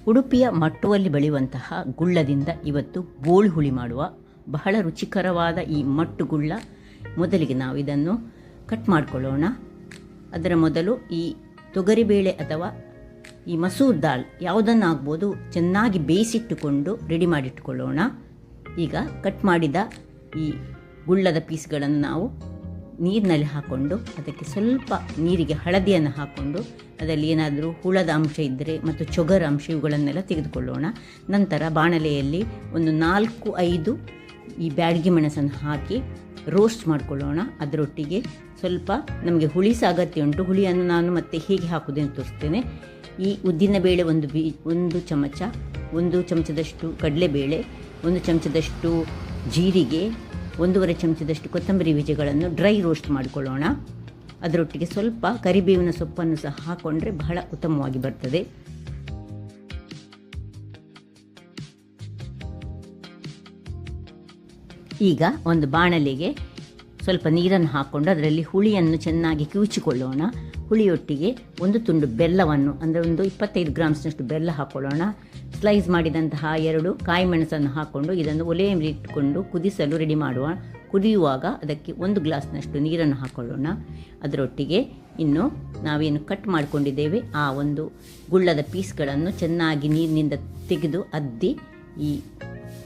ಉಡುಪಿಯ ಮಟ್ಟುವಲ್ಲಿ ಬೆಳೆಯುವಂತಹ ಗುಳ್ಳದಿಂದ ಇವತ್ತು ಬೋಳು ಹುಳಿ ಮಾಡುವ ಬಹಳ ರುಚಿಕರವಾದ ಈ ಮಟ್ಟು ಗುಳ್ಳ. ಮೊದಲಿಗೆ ನಾವು ಇದನ್ನು ಕಟ್ ಮಾಡಿಕೊಳ್ಳೋಣ. ಅದರ ಮೊದಲು ಈ ತೊಗರಿಬೇಳೆ ಅಥವಾ ಈ ಮಸೂರ್ ದಾಲ್ ಯಾವುದನ್ನಾಗ್ಬೋದು ಚೆನ್ನಾಗಿ ಬೇಯಿಸಿಟ್ಟುಕೊಂಡು ರೆಡಿ ಮಾಡಿಟ್ಟುಕೊಳ್ಳೋಣ. ಈಗ ಕಟ್ ಮಾಡಿದ ಈ ಗುಳ್ಳದ ಪೀಸ್ಗಳನ್ನು ನಾವು ನೀರಿನಲ್ಲಿ ಹಾಕ್ಕೊಂಡು ಅದಕ್ಕೆ ಸ್ವಲ್ಪ ನೀರಿಗೆ ಹಳದಿಯನ್ನು ಹಾಕ್ಕೊಂಡು ಅದರಲ್ಲಿ ಏನಾದರೂ ಹುಳದ ಅಂಶ ಇದ್ದರೆ ಮತ್ತು ಚೊಗರ ಅಂಶ ಇವುಗಳನ್ನೆಲ್ಲ ತೆಗೆದುಕೊಳ್ಳೋಣ. ನಂತರ ಬಾಣಲೆಯಲ್ಲಿ ಒಂದು 4-5 ಈ ಬ್ಯಾಡಗಿ ಮೆಣಸನ್ನು ಹಾಕಿ ರೋಸ್ಟ್ ಮಾಡಿಕೊಳ್ಳೋಣ. ಅದರೊಟ್ಟಿಗೆ ಸ್ವಲ್ಪ ನಮಗೆ ಹುಳಿ ಸಹ ಅಗತ್ಯ ಉಂಟು. ಹುಳಿಯನ್ನು ನಾನು ಮತ್ತೆ ಹೇಗೆ ಹಾಕುವುದನ್ನು ತೋರಿಸ್ತೇನೆ. ಈ ಉದ್ದಿನಬೇಳೆ ಒಂದು ಚಮಚ, 1 ಚಮಚದಷ್ಟು ಕಡಲೆಬೇಳೆ, 1 ಚಮಚದಷ್ಟು ಜೀರಿಗೆ, 1.5 ಚಮಚದಷ್ಟು ಕೊತ್ತಂಬರಿ ಬೀಜಗಳನ್ನು ಡ್ರೈ ರೋಸ್ಟ್ ಮಾಡಿಕೊಳ್ಳೋಣ. ಅದರೊಟ್ಟಿಗೆ ಸ್ವಲ್ಪ ಕರಿಬೇವಿನ ಸೊಪ್ಪನ್ನು ಸಹ ಹಾಕ್ಕೊಂಡ್ರೆ ಬಹಳ ಉತ್ತಮವಾಗಿ ಬರ್ತದೆ. ಈಗ ಒಂದು ಬಾಣಲೆಗೆ ಸ್ವಲ್ಪ ನೀರನ್ನು ಹಾಕ್ಕೊಂಡು ಅದರಲ್ಲಿ ಹುಳಿಯನ್ನು ಚೆನ್ನಾಗಿ ಕಿವುಚಿಕೊಳ್ಳೋಣ. ಹುಳಿಯೊಟ್ಟಿಗೆ 1 ತುಂಡು ಬೆಲ್ಲವನ್ನು ಅಂದರೆ ಒಂದು 25 ಗ್ರಾಮ್ಸ್ನಷ್ಟು ಬೆಲ್ಲ ಹಾಕ್ಕೊಳ್ಳೋಣ. ಸ್ಲೈಸ್ ಮಾಡಿದಂತಹ 2 ಕಾಯಿ ಮೆಣಸನ್ನು ಹಾಕ್ಕೊಂಡು ಇದನ್ನು ಒಲೆಯ ಮೇಲೆ ಇಟ್ಟುಕೊಂಡು ಕುದಿಸಲು ರೆಡಿ ಮಾಡುವ. ಕುದಿಯುವಾಗ ಅದಕ್ಕೆ 1 ಗ್ಲಾಸ್ನಷ್ಟು ನೀರನ್ನು ಹಾಕ್ಕೊಳ್ಳೋಣ. ಅದರೊಟ್ಟಿಗೆ ಇನ್ನು ನಾವೇನು ಕಟ್ ಮಾಡಿಕೊಂಡಿದ್ದೇವೆ ಆ ಒಂದು ಗುಳ್ಳದ ಪೀಸ್ಗಳನ್ನು ಚೆನ್ನಾಗಿ ನೀರಿನಿಂದ ತೆಗೆದು ಅದ್ದಿ ಈ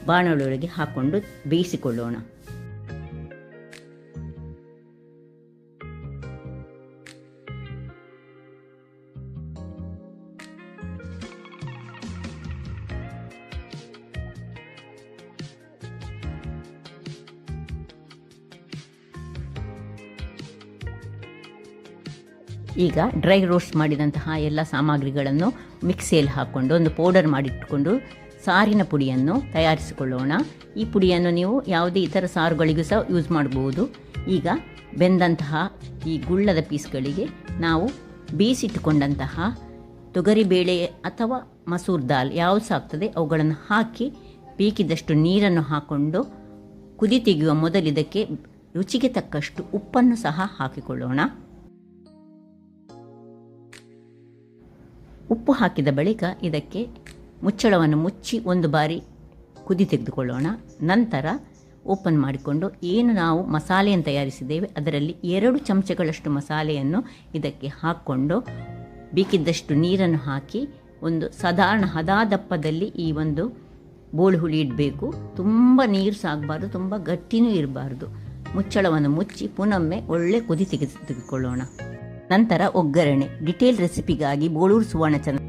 ಬಾಣಲೆಯೊಳಗೆ ಹಾಕ್ಕೊಂಡು ಬೇಯಿಸಿಕೊಳ್ಳೋಣ. ಈಗ ಡ್ರೈ ರೋಸ್ಟ್ ಮಾಡಿದಂತಹ ಎಲ್ಲ ಸಾಮಗ್ರಿಗಳನ್ನು ಮಿಕ್ಸಿಯಲ್ಲಿ ಹಾಕ್ಕೊಂಡು ಒಂದು ಪೌಡರ್ ಮಾಡಿಟ್ಟುಕೊಂಡು ಸಾರಿನ ಪುಡಿಯನ್ನು ತಯಾರಿಸಿಕೊಳ್ಳೋಣ. ಈ ಪುಡಿಯನ್ನು ನೀವು ಯಾವುದೇ ಇತರ ಸಾರುಗಳಿಗೂ ಸಹ ಯೂಸ್ ಮಾಡಬಹುದು. ಈಗ ಬೆಂದಂತಹ ಈ ಗುಳ್ಳದ ಪೀಸ್ಗಳಿಗೆ ನಾವು ಬೇಯಿಸಿಟ್ಟುಕೊಂಡಂತಹ ತೊಗರಿಬೇಳೆ ಅಥವಾ ಮಸೂರ್ ದಾಲ್ ಯಾವುದು ಸಹ ಆಗ್ತದೆ ಅವುಗಳನ್ನು ಹಾಕಿ ಬೇಕಿದ್ದಷ್ಟು ನೀರನ್ನು ಹಾಕ್ಕೊಂಡು ಕುದಿ ತೆಗೆಯುವ ಮೊದಲಿದಕ್ಕೆ ರುಚಿಗೆ ತಕ್ಕಷ್ಟು ಉಪ್ಪನ್ನು ಸಹ ಹಾಕಿಕೊಳ್ಳೋಣ. ಉಪ್ಪು ಹಾಕಿದ ಬಳಿಕ ಇದಕ್ಕೆ ಮುಚ್ಚಳವನ್ನು ಮುಚ್ಚಿ 1 ಬಾರಿ ಕುದಿ ತೆಗೆದುಕೊಳ್ಳೋಣ. ನಂತರ ಓಪನ್ ಮಾಡಿಕೊಂಡು ಏನು ನಾವು ಮಸಾಲೆಯನ್ನು ತಯಾರಿಸಿದ್ದೇವೆ ಅದರಲ್ಲಿ 2 ಚಮಚಗಳಷ್ಟು ಮಸಾಲೆಯನ್ನು ಇದಕ್ಕೆ ಹಾಕ್ಕೊಂಡು ಬೇಕಿದ್ದಷ್ಟು ನೀರನ್ನು ಹಾಕಿ ಒಂದು ಸಾಧಾರಣ ಹದದಪ್ಪದಲ್ಲಿ ಈ ಒಂದು ಬೋಳು ಹುಳಿ ಇಡಬೇಕು. ತುಂಬ ನೀರು ಸಾಗಬಾರ್ದು, ತುಂಬ ಗಟ್ಟಿನೂ ಇರಬಾರ್ದು. ಮುಚ್ಚಳವನ್ನು ಮುಚ್ಚಿ ಪುನೊಮ್ಮೆ ಒಳ್ಳೆ ಕುದಿ ತೆಗೆದುಕೊಳ್ಳೋಣ. ನಂತರ ಒಗ್ಗರಣೆ. ಡಿಟೇಲ್ ರೆಸಿಪಿಗಾಗಿ ಬೋಳೂರು ಸುವರ್ಣ ಚಾನಲ್